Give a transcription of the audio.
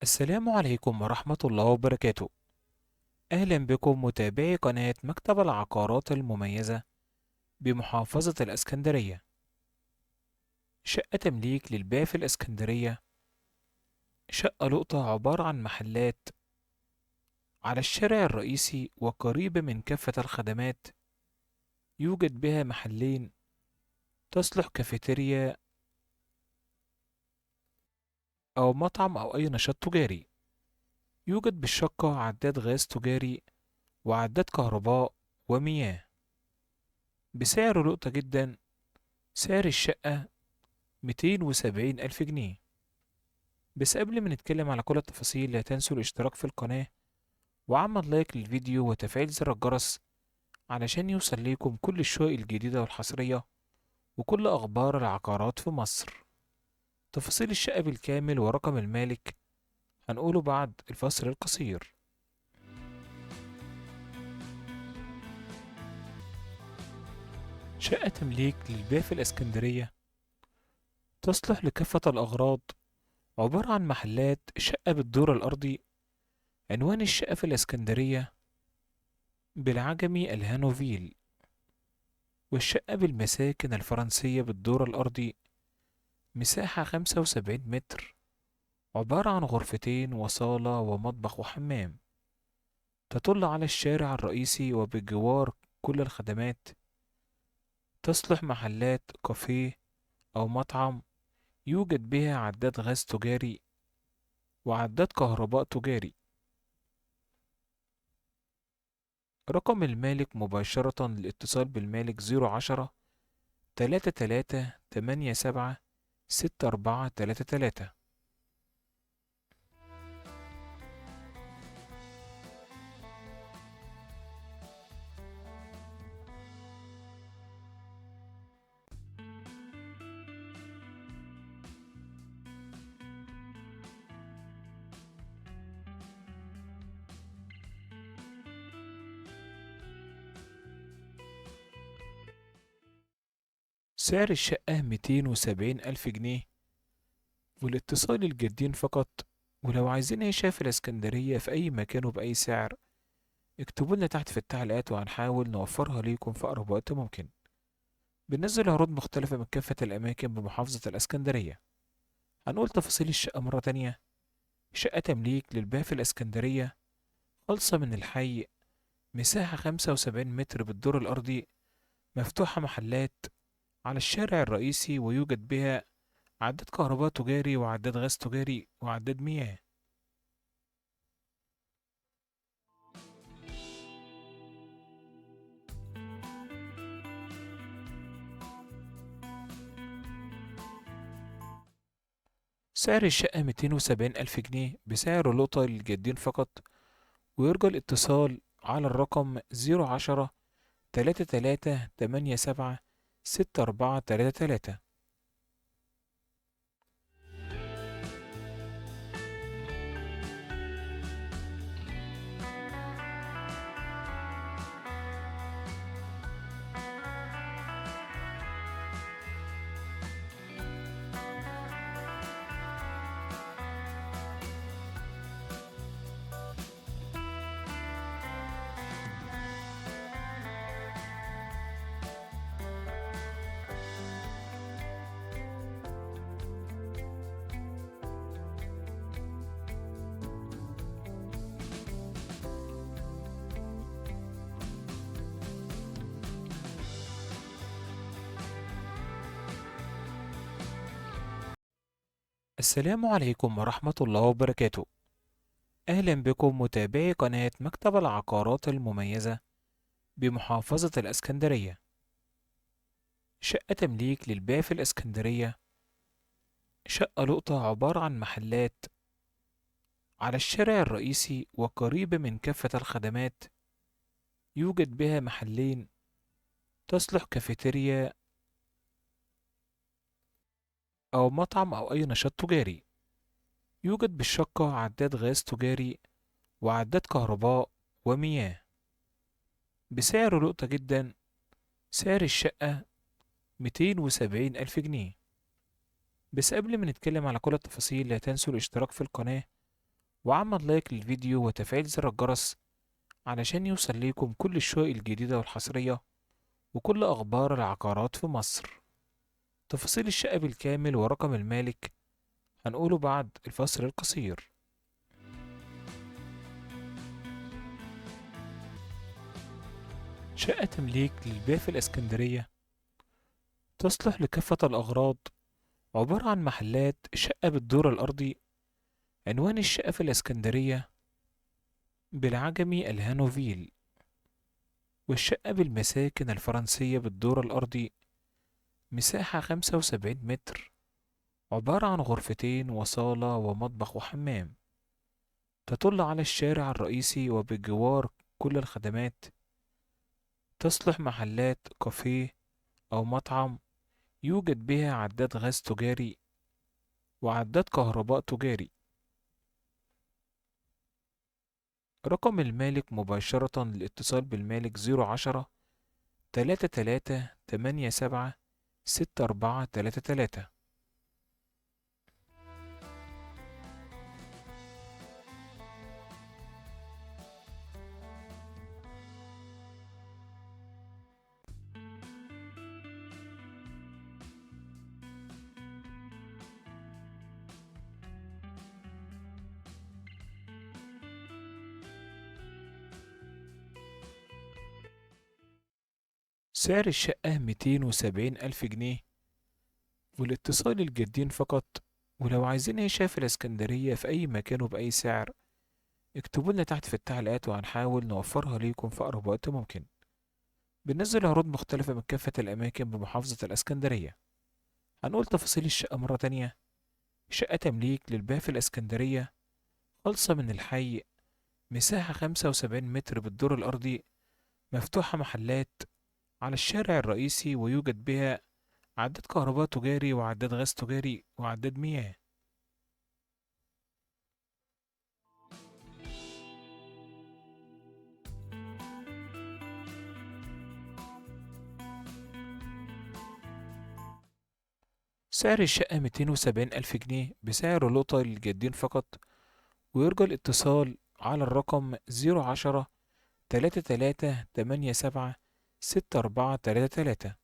السلام عليكم ورحمة الله وبركاته. أهلا بكم متابعي قناة مكتب العقارات المميزة بمحافظة الإسكندرية. شقة تمليك للبيع في الإسكندرية. شقة لقطة عبارة عن محلات على الشارع الرئيسي وقريبة من كافة الخدمات. يوجد بها محلين تصلح كافيتيريا أو مطعم أو أي نشاط تجاري. يوجد بالشقة عداد غاز تجاري وعداد كهرباء ومياه بسعر لقطة جدا. سعر الشقة 270,000 جنيه. بس قبل ما نتكلم على كل التفاصيل لا تنسوا الاشتراك في القناة وعمل لايك للفيديو وتفعيل زر الجرس علشان يوصل ليكم كل الشقق الجديدة والحصرية وكل أخبار العقارات في مصر. تفاصيل الشقة بالكامل ورقم المالك هنقوله بعد الفصل القصير. شقة تمليك للبيع في الإسكندرية تصلح لكافة الأغراض. عبارة عن محلات. شقة بالدور الأرضي. عنوان الشقة في الإسكندرية بالعجمي الهانوفيل. والشقة بالمساكن الفرنسية بالدور الأرضي. مساحة 75 متر. عبارة عن غرفتين وصالة ومطبخ وحمام. تطل على الشارع الرئيسي وبجوار كل الخدمات. تصلح محلات كافيه أو مطعم. يوجد بها عداد غاز تجاري وعداد كهرباء تجاري. رقم المالك مباشرة للاتصال بالمالك 010-33-87-6433. سعر الشقة 270,000 جنيه والاتصال الجدين فقط. ولو عايزين عيشة في الإسكندرية في أي مكان وبأي سعر اكتبوا لنا تحت في التعليقات وهنحاول نوفرها ليكم في أقرب وقت ممكن. بننزل عروض مختلفة من كافة الأماكن بمحافظة الإسكندرية. هنقول تفاصيل الشقة مرة تانية. شقة تمليك للبيع في الإسكندرية خالصة من الحي. مساحة 75 متر بالدور الأرضي. مفتوحة محلات على الشارع الرئيسي ويوجد بها عداد كهرباء تجاري وعداد غاز تجاري وعداد مياه. سعر الشقة 270,000 جنيه بسعر لقطة للجدين فقط. ويرجى الاتصال على الرقم 010-33-87-6433. السلام عليكم ورحمة الله وبركاته. أهلا بكم متابعي قناة مكتب العقارات المميزة بمحافظة الإسكندرية. شقة تمليك للبيع في الإسكندرية. شقة لقطة عبارة عن محلات على الشارع الرئيسي وقريبة من كافة الخدمات. يوجد بها محلين تصلح كافيتيريا أو مطعم أو أي نشاط تجاري. يوجد بالشقة عداد غاز تجاري وعداد كهرباء ومياه بسعر لقطة جدا. سعر الشقة 270,000 جنيه. بس قبل ما نتكلم على كل التفاصيل لا تنسوا الاشتراك في القناة وعمل لايك للفيديو وتفعيل زر الجرس علشان يوصل ليكم كل الشقق الجديدة والحصرية وكل أخبار العقارات في مصر. تفاصيل الشقة بالكامل ورقم المالك هنقوله بعد الفصل القصير. شقة تمليك للبيع في الإسكندرية، تصلح لكافة الأغراض، عبارة عن محلات شقة بالدور الأرضي. عنوان الشقة في الإسكندرية بالعجمي الهانوفيل، والشقة بالمساكن الفرنسية بالدور الأرضي، مساحة 75 متر، عبارة عن غرفتين وصالة ومطبخ وحمام، تطل على الشارع الرئيسي وبجوار كل الخدمات. تصلح محلات كافيه أو مطعم، يوجد بها عداد غاز تجاري وعداد كهرباء تجاري. رقم المالك مباشرة للاتصال بالمالك 010 33 87 6433. سعر الشقة 270 ألف جنيه، والاتصال الجدين فقط. ولو عايزين عيشة في الإسكندرية في أي مكان وبأي سعر، اكتبوا لنا تحت في التعليقات وهنحاول نوفرها ليكم في أقرب وقت ممكن. بننزل عروض مختلفة من كافة الأماكن بمحافظة الإسكندرية. هنقول تفاصيل الشقة مرة تانية. شقة تمليك للبيع في الإسكندرية، خالصة من الحي، مساحة 75 متر بالدور الأرضي، مفتوحة محلات على الشارع الرئيسي، ويوجد بها عداد كهرباء تجاري وعداد غاز تجاري وعداد مياه. سعر الشقة 270 ألف جنيه بسعر لقطة للجدين فقط، ويرجى الاتصال على الرقم 010 33 87 6433.